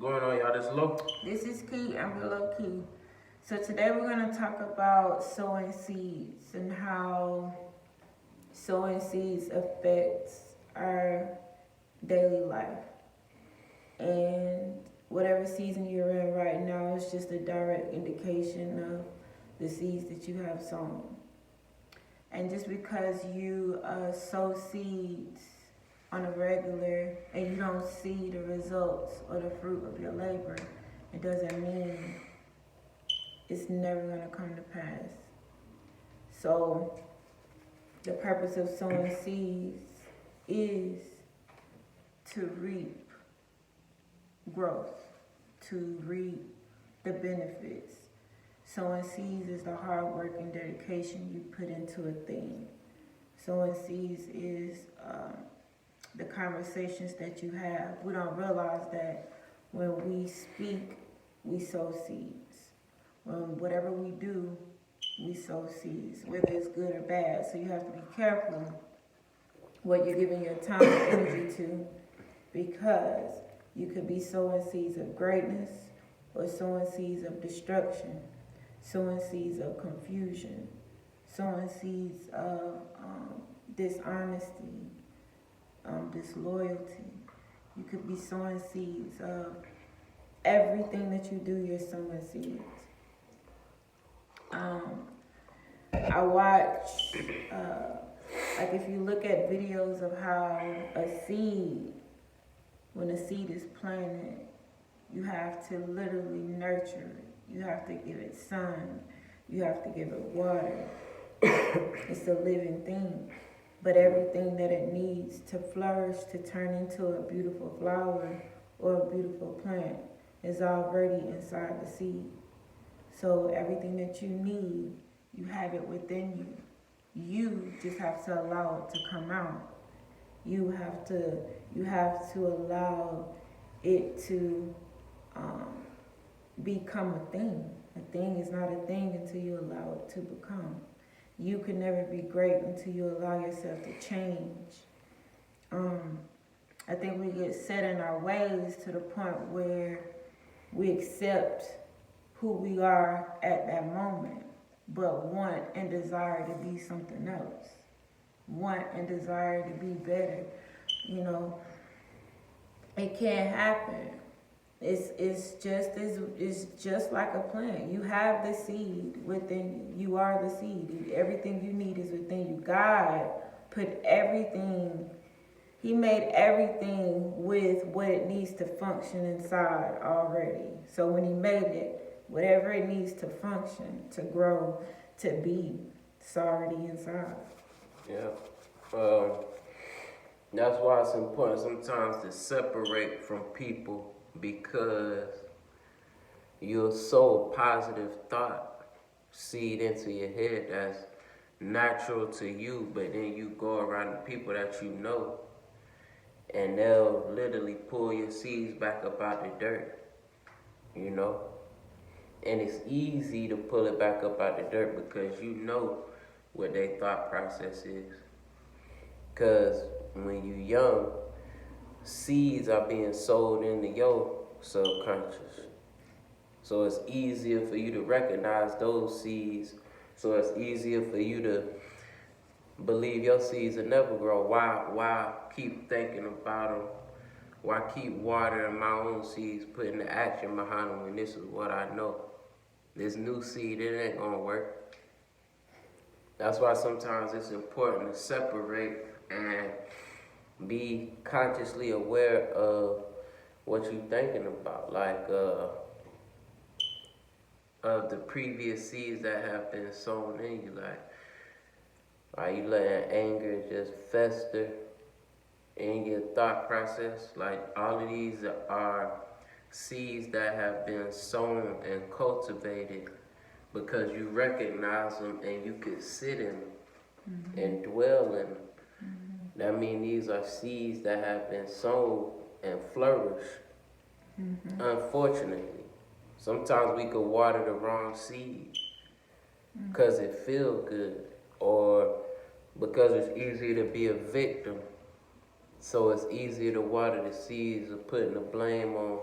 going on, y'all? This is Low. This is Key. I'm Willow Key. So today we're going to talk about sowing seeds and how sowing seeds affects our daily life. And whatever season you're in right now is just a direct indication of the seeds that you have sown. And just because you sow seeds on a regular and you don't see the results or the fruit of your labor, it doesn't mean it's never going to come to pass. So the purpose of sowing seeds is to reap growth, to reap the benefits. Sowing seeds is the hard work and dedication you put into a thing. Sowing seeds is the conversations that you have. We don't realize that when we speak, we sow seeds. When whatever we do, we sow seeds, whether it's good or bad. So you have to be careful what you're giving your time and energy to, because you could be sowing seeds of greatness or sowing seeds of destruction, sowing seeds of confusion, sowing seeds of dishonesty, disloyalty. You could be sowing seeds of everything that you do, you're sowing seeds. I watch, like if you look at videos of how a seed, when a seed is planted, you have to literally nurture it. You have to give it sun. You have to give it water. It's a living thing. But everything that it needs to flourish, to turn into a beautiful flower or a beautiful plant is already inside the seed. So everything that you need, you have it within you. You just have to allow it to come out. You have to allow it to become a thing. A thing is not a thing until you allow it to become. You can never be great until you allow yourself to change. I think we get set in our ways to the point where we accept who we are at that moment, but want and desire to be something else. Want and desire to be better. You know, it can't happen. It's just like a plant. You have the seed within you. You are the seed. Everything you need is within you. God put everything, He made everything with what it needs to function inside already. So when He made it, whatever it needs to function, to grow, to be, it's already inside. Yeah. That's why it's important sometimes to separate from people, because you'll sow a positive thought seed into your head that's natural to you, but then you go around the people that you know and they'll literally pull your seeds back up out the dirt, you know? And it's easy to pull it back up out the dirt because you know what their thought process is. Because when you're young, seeds are being sold into your subconscious. So it's easier for you to recognize those seeds. So it's easier for you to believe your seeds will never grow. Why keep thinking about them? Why keep watering my own seeds, putting the action behind them when this is what I know? This new seed, it ain't gonna work. That's why sometimes it's important to separate and be consciously aware of what you're thinking about, like of the previous seeds that have been sown in you. Like, are you letting anger just fester in your thought process? Like, all of these are seeds that have been sown and cultivated because you recognize them and you can sit in them and dwell in them. That means these are seeds that have been sown and flourish. Unfortunately, sometimes we could water the wrong seed because it feels good, or because it's easier to be a victim. So it's easier to water the seeds of putting the blame on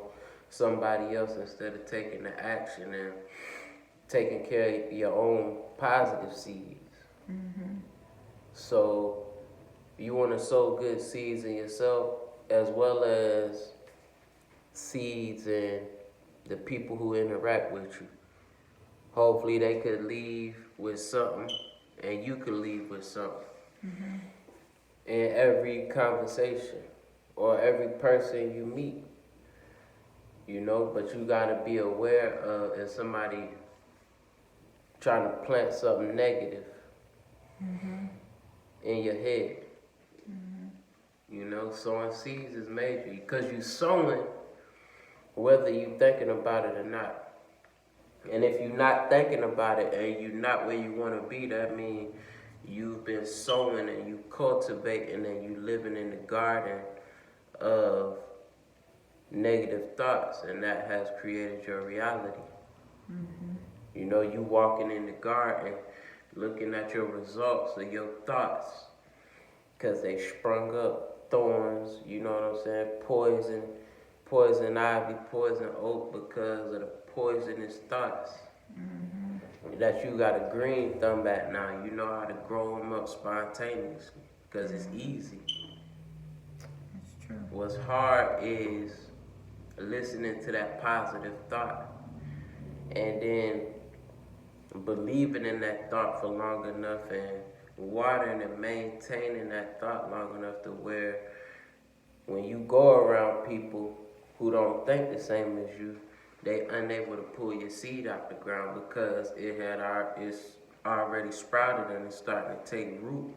somebody else instead of taking the action and taking care of your own positive seeds. So you want to sow good seeds in yourself as well as seeds in the people who interact with you. Hopefully they could leave with something and you could leave with something. In every conversation or every person you meet, but you gotta be aware of if somebody trying to plant something negative in your head. Sowing seeds is major because you sowing whether you thinking about it or not. And if you're not thinking about it and you're not where you want to be, that means you've been sowing and you cultivating and you living in the garden of negative thoughts, and that has created your reality. You walking in the garden looking at your results of your thoughts because they sprung up thorns, you know what I'm saying, poison ivy, poison oak because of the poisonous thoughts. That you got a green thumb at now, you know how to grow them up spontaneously because it's easy. That's true. What's hard is listening to that positive thought and then believing in that thought for long enough and watering and maintaining that thought long enough to where when you go around people who don't think the same as you, they unable to pull your seed out the ground because it's already sprouted and it's starting to take root.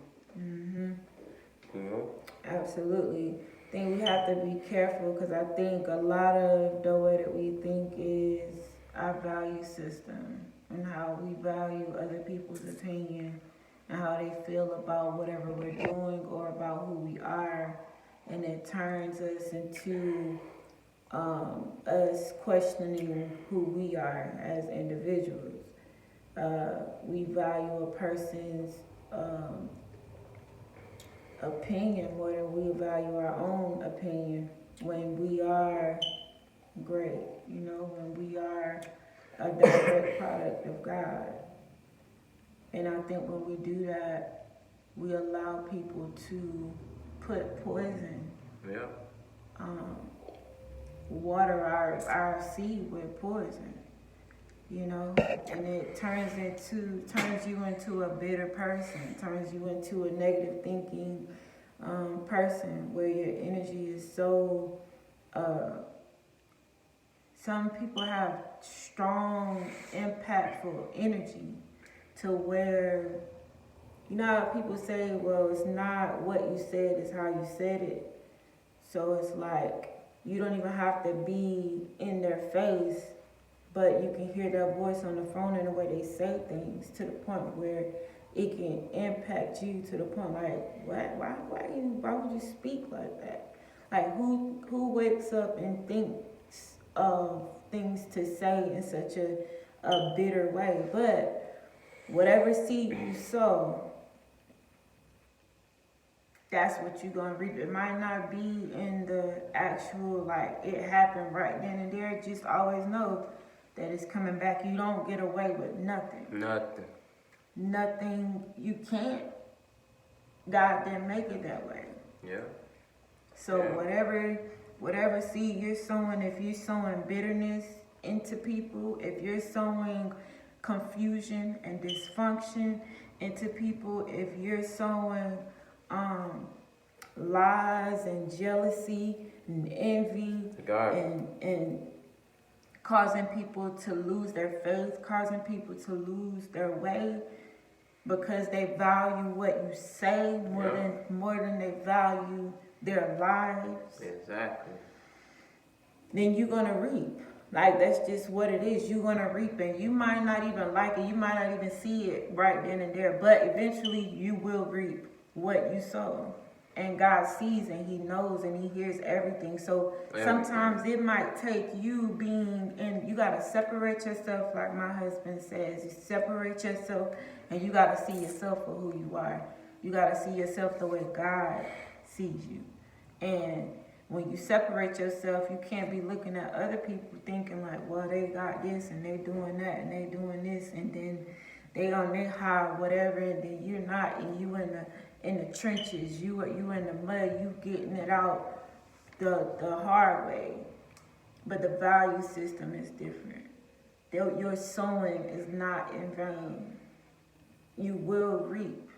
Absolutely. I think we have to be careful because I think a lot of the way that we think is our value system and how we value other people's opinion and how they feel about whatever we're doing or about who we are, and it turns us into us questioning who we are as individuals. We value a person's opinion more than we value our own opinion when we are great, when we are a direct product of God. And I think when we do that, we allow people to put poison, water our seed with poison, and it turns you into a bitter person, turns you into a negative thinking person where your energy is so, some people have strong, impactful energy to where, how people say, well, it's not what you said, it's how you said it. So it's like, you don't even have to be in their face, but you can hear their voice on the phone and the way they say things to the point where it can impact you to the point like, why would you speak like that? Like who wakes up and thinks of things to say in such a bitter way? But whatever seed you sow, that's what you're going to reap. It might not be in the actual, like, it happened right then and there. Just always know that it's coming back. You don't get away with nothing. Nothing. You can't. God didn't make it that way. Yeah. So whatever seed you're sowing, if you're sowing bitterness into people, if you're sowing confusion and dysfunction into people, if you're sowing lies and jealousy and envy and causing people to lose their faith, causing people to lose their way because they value what you say more than they value their lives. Exactly. Then you're gonna reap. Like, that's just what it is. You're gonna reap, and you might not even like it. You might not even see it right then and there, but eventually you will reap what you sow. And God sees and He knows and He hears everything. So sometimes it might take you being in, you gotta separate yourself, like my husband says. You separate yourself and you gotta see yourself for who you are. You gotta see yourself the way God sees you. And When you separate yourself, you can't be looking at other people thinking like, well, they got this and they doing that and they doing this, and then they on their high, whatever, and then you're not, and you in the trenches, you in the mud, you getting it out the hard way. But the value system is different. Your sowing is not in vain. You will reap.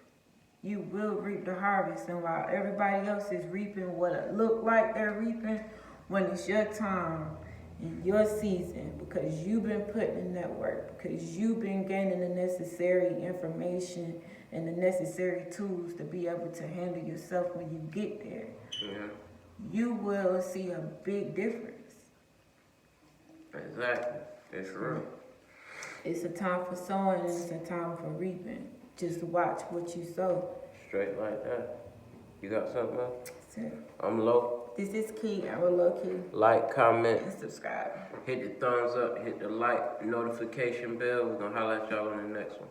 You will reap the harvest. And while everybody else is reaping what it look like they're reaping, when it's your time and your season, because you've been putting in that work, because you've been gaining the necessary information and the necessary tools to be able to handle yourself when you get there, you will see a big difference. Exactly. It's real. It's a time for sowing and it's a time for reaping. Just watch what you sow. Straight like that. You got something else? That's it. I'm Low. This is Key. I'm a Low Key. Like, comment, And subscribe. hit the thumbs up, hit the like, notification bell. We're gonna holler at y'all on the next one.